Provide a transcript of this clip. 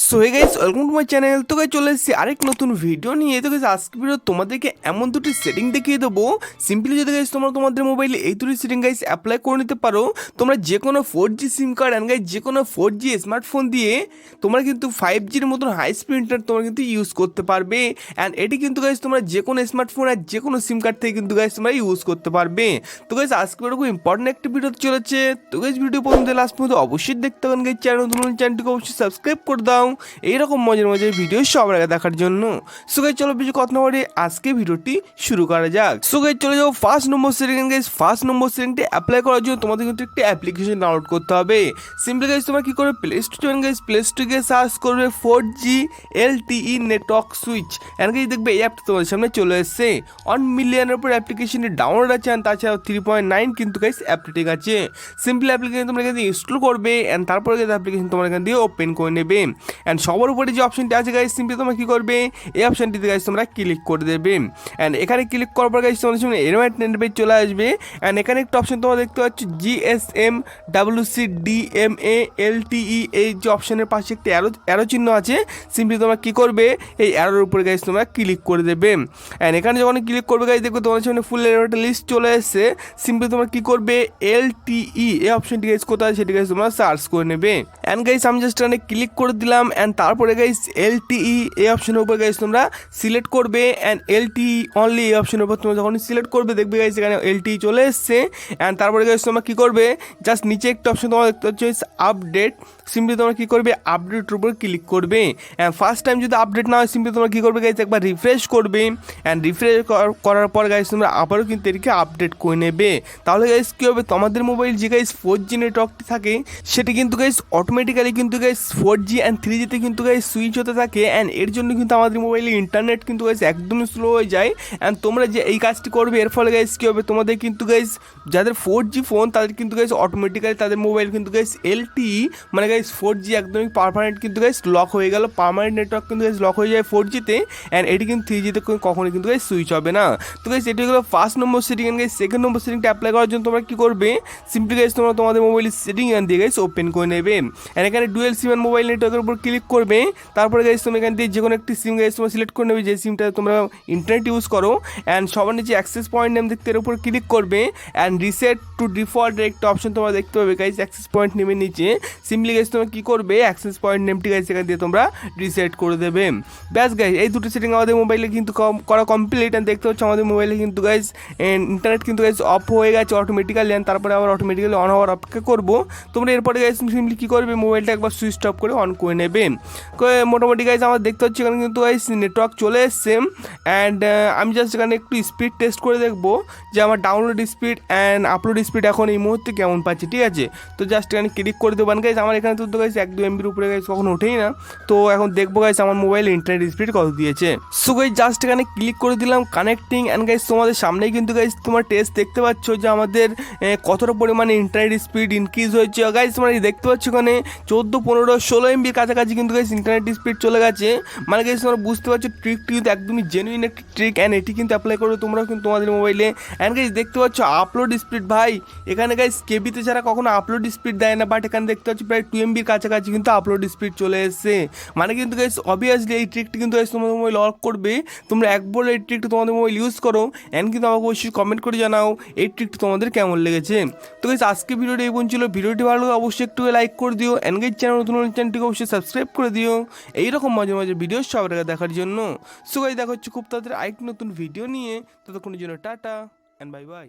So hey guys, welcome to my channel. তো guys চলে এসেছি আরেক নতুন ভিডিও নিয়ে। তো গাইস আজকে ভিডিও তোমাদেরকে এমন দুটি সেটিং দেখিয়ে দেবো, সিম্পলি যদি গাইস তোমরা তোমাদের মোবাইলে এই দুটি সেটিং গাইস অ্যাপ্লাই করে নিতে পারো। তোমরা যে কোনো 4G SIM card and guys যে কোনো 4G স্মার্টফোন দিয়ে তোমরা কিন্তু 5Gর মতন হাই স্পিড ইন্টারনেট তোমরা কিন্তু ইউজ করতে পারবে। অ্যান্ড এটি কিন্তু গাইস তোমরা যে কোনো স্মার্টফোন আর যে কোনো সিম কার্ড থেকে কিন্তু গাইস তোমরা ইউজ করতে পারবে। তো গাইস আজকে ভিডিও খুব ইম্পর্টেন্ট একটা ভিডিও চলেছে। তো গাইস ভিডিও প্রথম থেকে লাস্ট পর্যন্ত অবশ্যই দেখতে পাবেন। গাইস চ্যানেলটিকে অবশ্যই সাবস্ক্রাইব করে দাও এইরকম মজার মজার ভিডিও সবার আগে দেখার জন্য। সো গাইস চলো বেশি কথা না বলে আজকে ভিডিওটি শুরু করা যাক। সো গাইস চলে যাও first number setting. Guys first number সেটিংটি অ্যাপ্লাই করার জন্য তোমাদের কিন্তু একটা অ্যাপ্লিকেশন ডাউনলোড করতে হবে। সিম্পলি গাইস তোমরা কি করবে, প্লে স্টোর যাবেন। গাইস প্লে স্টোরে গিয়ে সার্চ করবে 4G LTE network switch. And guys দেখবে এই অ্যাপটা তোমাদের সামনে চলে এসেছে। 1 মিলিয়নের উপর অ্যাপ্লিকেশনটি ডাউনলোড আছে। আর তাছাড়াও 3.9 কিন্তু গাইস অ্যাপটি আছে। সিম্পলি অ্যাপ্লিকেশন তোমরা এখানে ইনস্টল করবে এন্ড তারপরে গাইস অ্যাপ্লিকেশন তোমরা এখান দিয়ে ওপেন করে নেবে। এন্ড সবার উপরে যে অপশনটি আছে গাইস, সিম্পলি তোমরা কি করবে, এই অপশনটিতে গাইস তোমরা ক্লিক করে দেবে। এন্ড এখানে ক্লিক করার পর গাইস তোমাদের সামনে এরকম একটা ইন্টারফেস চলে আসবে। এন্ড এখানে একটা অপশন তোমরা দেখতে পাচ্ছ GSM WCDMA LTE, এই যে অপশনের পাশে একটা অ্যারো চিহ্ন আছে। সিম্পলি তোমরা কি করবে, এই অ্যারোর উপরে গাইস তোমরা ক্লিক করে দেবে। এন্ড এখানে যখন ক্লিক করবে গাইস দেখবে তোমাদের সামনে ফুল একটা লিস্ট চলে এসেছে। সিম্পলি তোমরা কি করবে, LTE এই অপশনটি গাইস কোথায় সেটি গাইস তোমরা সার্চ করে নেবে। এন্ড গাইস আমি জাস্ট এখানে ক্লিক করে দিলাম। এন্ড তারপরে গাইস LTE এই অপশনের উপর গাইস তোমরা সিলেক্ট করবে। এন্ড LTE অনলি এই অপশনের উপর তোমরা যখন সিলেক্ট করবে দেখবে গাইস এখানে LTE চলে এসেছে। এন্ড তারপরে গাইস তোমরা কি করবে, জাস্ট নিচে একটা অপশন তোমরা দেখতে পাচ্ছ আপডেট। সিম্পলি তোমরা কি করবে, আপডেটের উপর ক্লিক করবে। এন্ড ফার্স্ট টাইম যদি আপডেট না হয় সিম্পলি তোমরা কি করবে গাইস, একবার রিফ্রেশ করবে। এন্ড রিফ্রেশ করার পর গাইস তোমরা আবারও কিন্তু এটিকে আপডেট করে নেবে। তাহলে গাইস কি হবে, তোমাদের মোবাইল যে গাইস 4G নেটওয়ার্কটি থাকে সেটি কিন্তু গাইস অটোমেটিক্যালি কিন্তু গাইস 4G অ্যান্ড 3Gতে কিন্তু গাইস সুইচ হতে থাকে। অ্যান্ড এর জন্য কিন্তু আমাদের মোবাইলে ইন্টারনেট কিন্তু গাইস একদমই স্লো হয়ে যায়। অ্যান্ড তোমরা যে এই কাজটি করবে এর ফলে গাইস কী হবে, তোমাদের কিন্তু গাইস যাদের 4G ফোন তাদের কিন্তু গাইস অটোমেটিক্যালি তাদের মোবাইল কিন্তু গাইস LTE মানে গাইস 4G একদমই পারমানেন্ট কিন্তু গাইস লক হয়ে গেল। পারমানেন্ট নেটওয়ার্ক কিন্তু গাইস লক হয়ে যায় 4Gতে। অ্যান্ড এটি কিন্তু 3Gতে কখনোই কিন্তু গাইস সুইচ হবে না। তো গাইস এটি হলো first number setting. Guys second number সেটিংটা অ্যাপ্লাই করার জন্য তোমরা কি করবে, সিম্পলি গাইস তোমরা তোমাদের মোবাইলের সেটিং এখান দিয়ে গাইস ওপেন করে নেবে। অ্যান্ড এখানে ডুয়েল সিম মোবাইল নেটওয়ার্কের উপর ক্লিক করবে। তারপরে গাইস তুমি এখান দিয়ে যে কোনো একটি সিম গাইস তোমরা সিলেক্ট করে নেবে, যে সিমটা তোমরা ইন্টারনেট ইউজ করো। অ্যান্ড সবার নিচে অ্যাক্সেস পয়েন্ট নেম দেখতে এর উপর ক্লিক করবে। অ্যান্ড রিসেট টু ডিফল্ট একটা অপশন তোমরা দেখতে পাবে গাইস অ্যাক্সেস পয়েন্ট নেমের নিচে। সিম্পলি গাইস তোমরা কি করবে, অ্যাক্সেস পয়েন্ট নেমটি গাইস এখান দিয়ে তোমরা রিসেট করে দেবে। ব্যাস গাইস এই দুটো সেটিং আমাদের মোবাইলে কিন্তু করা কমপ্লিট। অ্যান্ড দেখতে হচ্ছে আমাদের মোবাইলে কিন্তু গাইস ইন্টারনেট কিন্তু গাইস অফ হয়ে গেছে অটোমেটিক্যালি। অ্যান্ড তারপরে আবার অটোমেটিক্যালি অন হওয়ার অপেক্ষা করবো। তোমরা এরপরে গাইস সিম্পলি কি করবে, মোবাইলটা একবার সুইচ অফ করে অন করে নেবে। মোটামুটি গাইস আমার দেখতে হচ্ছে এখানে কিন্তু গাইস নেটওয়ার্ক চলে এসছে। অ্যান্ড আমি জাস্ট এখানে একটু স্পিড টেস্ট করে দেখবো যে আমার download speed and upload speed এখন এই মুহূর্তে কেমন পাচ্ছি। ঠিক আছে, তো জাস্ট এখানে ক্লিক করে দেবেন গাইস। আমার এখানে তো গাইস 1-2 MBর উপরে গাইস কখনো ওঠেই না। তো এখন দেখবো গাইস আমার মোবাইল ইন্টারনেট স্পিড কত দিয়েছে। সো গাইস জাস্ট এখানে ক্লিক করে দিলাম কানেক্টিং। অ্যান্ড গাইস তোমাদের সামনেই কিন্তু গাইস তোমার টেস্ট দেখতে পাচ্ছ যে আমাদের কতটা পরিমাণে ইন্টারনেট স্পিড ইনক্রিজ হয়েছে। গাইস তোমরা দেখতে পাচ্ছ এখানে 14, 15, 16 MBর কাছাকাছি কিন্তু গাইস ইন্টারনেট স্পিড চলে গেছে। মানে গাইস তোমরা বুঝতে পারছো ট্রিকটি কিন্তু একদমই জেনুইন একটি ট্রিক। অ্যান্ড এটি কিন্তু অ্যাপ্লাই করে তোমরাও কিন্তু তোমাদের মোবাইলে। অ্যান্ড গাইস দেখতে পাচ্ছ আপলোড স্পিড, ভাই এখানে গাইস কেবিতে ছাড়া কখনো আপলোড স্পিড দেয় না, বাট এখানে দেখতে পাচ্ছি প্রায় 2 MBর কাছাকাছি কিন্তু আপলোড স্পিড চলে এসেছে। মানে কিন্তু গাইস অবভিয়াসলি এই ট্রিকটি কিন্তু গাইস তোমাদের মোবাইল লক করবে। তোমরা একবার এই ট্রিকটি তোমাদের মোবাইল ইউজ করো। অ্যান্ড কিন্তু আমাকে অবশ্যই কমেন্ট করে জানাও এই ট্রিকটি তোমাদের কেমন লেগেছে। তো গাইস আজকে ভিডিওটি এই পর্যন্ত ছিল। ভিডিওটি ভালো লাগে অবশ্যই একটু লাইক করে দিও। অ্যান্ড গাইস চ্যানেলটিকে অবশ্যই সাবস্ক্রাইব করে দিও এইরকম মাঝে মাঝে ভিডিও সবার আগে দেখার জন্য। সো গাইস দেখা হচ্ছে খুব তাড়াতাড়ি আরেকটি নতুন ভিডিও নিয়ে। ততক্ষণের জন্য টাটা অ্যান্ড বাই বাই।